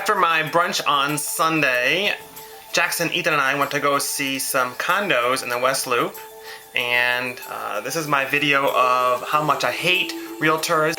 After my brunch on Sunday, Jackson, Ethan, and I went to go see some condos in the West Loop. And this is my video of how much I hate realtors.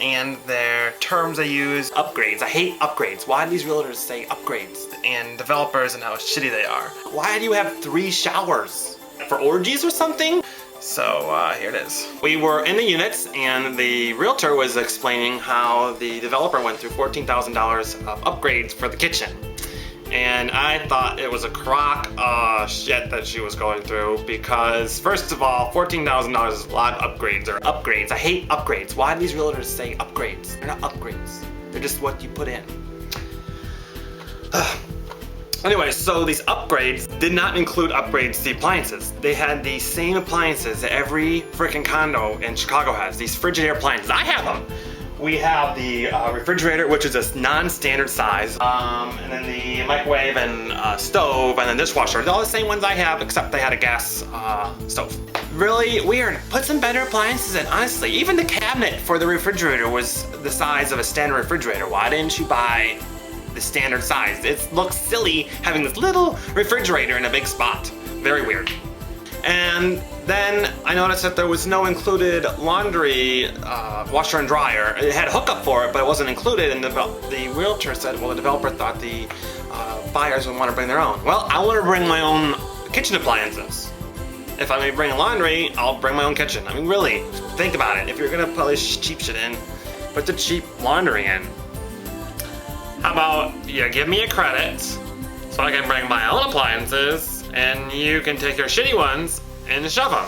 And their terms they use, upgrades. I hate upgrades. Why do these realtors say upgrades? And developers and how shitty they are. Why do you have 3 showers? For orgies or something? So here it is. We were in the units and the realtor was explaining how the developer went through $14,000 of upgrades for the kitchen. And I thought it was a crock of shit that she was going through because, first of all, $14,000 is a lot of upgrades. Or upgrades. I hate upgrades. Why do these realtors say upgrades? They're not upgrades. They're just what you put in. Anyway, so these upgrades did not include upgrades to the appliances. They had the same appliances that every freaking condo in Chicago has. These Frigidaire appliances. I have them. We have the refrigerator, which is a non-standard size, and then the microwave and stove and the dishwasher. They're all the same ones I have, except they had a gas stove. Really weird. Put some better appliances in, honestly. Even the cabinet for the refrigerator was the size of a standard refrigerator. Why didn't you buy the standard size? It looks silly having this little refrigerator in a big spot. Very weird. And then I noticed that there was no included laundry washer and dryer. It had a hookup for it, but it wasn't included, and the realtor said, well, the developer thought the buyers would want to bring their own. Well, I want to bring my own kitchen appliances. If I'm going to bring laundry, I'll bring my own kitchen. I mean, really, think about it. If you're going to put this cheap shit in, put the cheap laundry in. How about you give me a credit so I can bring my own appliances and you can take your shitty ones and shove them.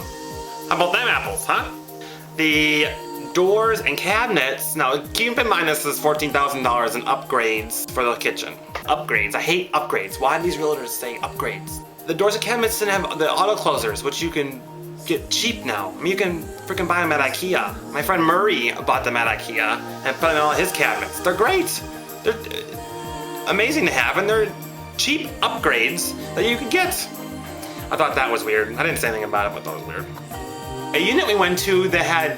How about them apples, huh? The doors and cabinets, now keep in mind this is $14,000 in upgrades for the kitchen. Upgrades, I hate upgrades. Why do these realtors say upgrades? The doors and cabinets didn't have the auto closers, which you can get cheap now. I mean, you can freaking buy them at IKEA. My friend Murray bought them at IKEA and put them in all his cabinets. They're great. They're amazing to have, and they're cheap upgrades that you can get. I thought that was weird. I didn't say anything about it, but that was weird. A unit we went to that had,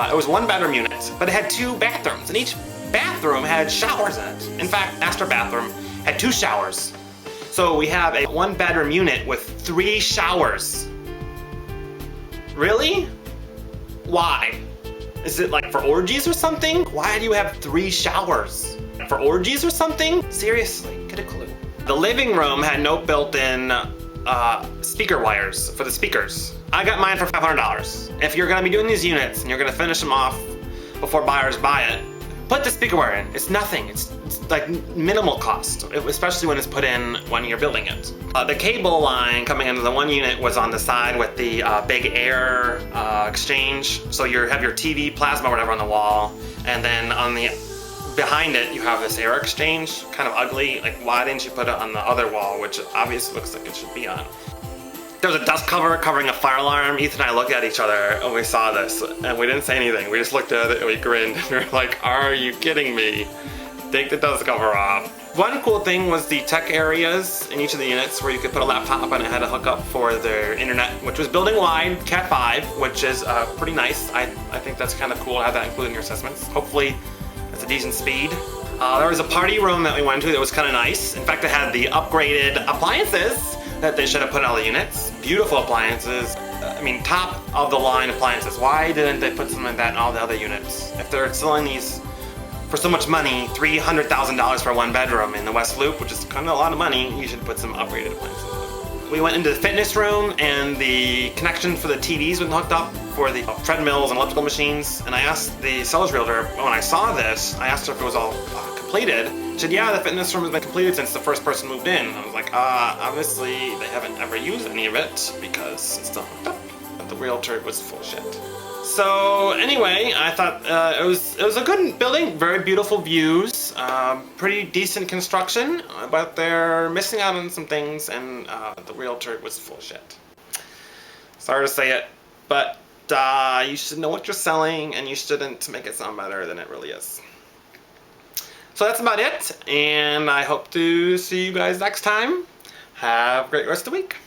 it was 1-bedroom unit, but it had 2 bathrooms, and each bathroom had showers in it. In fact, master bathroom had 2 showers. So we have a 1-bedroom unit with 3 showers. Really? Why? Is it like for orgies or something? Why do you have 3 showers? For orgies or something? Seriously, get a clue. The living room had no built-in speaker wires for the speakers. I got mine for $500. If you're gonna be doing these units and you're gonna finish them off before buyers buy it, put the speaker wire in. It's nothing. It's like minimal cost, especially when it's put in when you're building it. The cable line coming into the one unit was on the side with the big air exchange. So you have your TV, plasma, whatever on the wall, and then on the behind it, you have this air exchange, kind of ugly. Like, why didn't you put it on the other wall, which obviously looks like it should be on? There was a dust cover covering a fire alarm. Ethan and I looked at each other when we saw this, and we didn't say anything. We just looked at it and we grinned. We were like, are you kidding me? Take the dust cover off. One cool thing was the tech areas in each of the units where you could put a laptop and it had a hookup for their internet, which was building wide, Cat 5, which is pretty nice. I think that's kind of cool to have that included in your assessments. Hopefully, it's a decent speed. There was a party room that we went to that was kind of nice. In fact, it had the upgraded appliances that they should have put in all the units. Beautiful appliances. I mean, top of the line appliances. Why didn't they put something like that in all the other units? If they're selling these for so much money, $300,000 for 1 bedroom in the West Loop, which is kind of a lot of money, you should put some upgraded appliances in. We went into the fitness room and the connection for the TVs was hooked up for the treadmills and elliptical machines, and I asked the sales realtor, when I saw this, I asked her if it was all completed. She said, yeah, the fitness room has been completed since the first person moved in. I was like, obviously they haven't ever used any of it because it's still hooked up, but the realtor was full of shit. So anyway, I thought it was a good building, very beautiful views, pretty decent construction, but they're missing out on some things, and the realtor was full of shit. Sorry to say it, but you should know what you're selling, and you shouldn't make it sound better than it really is. So that's about it, and I hope to see you guys next time. Have a great rest of the week.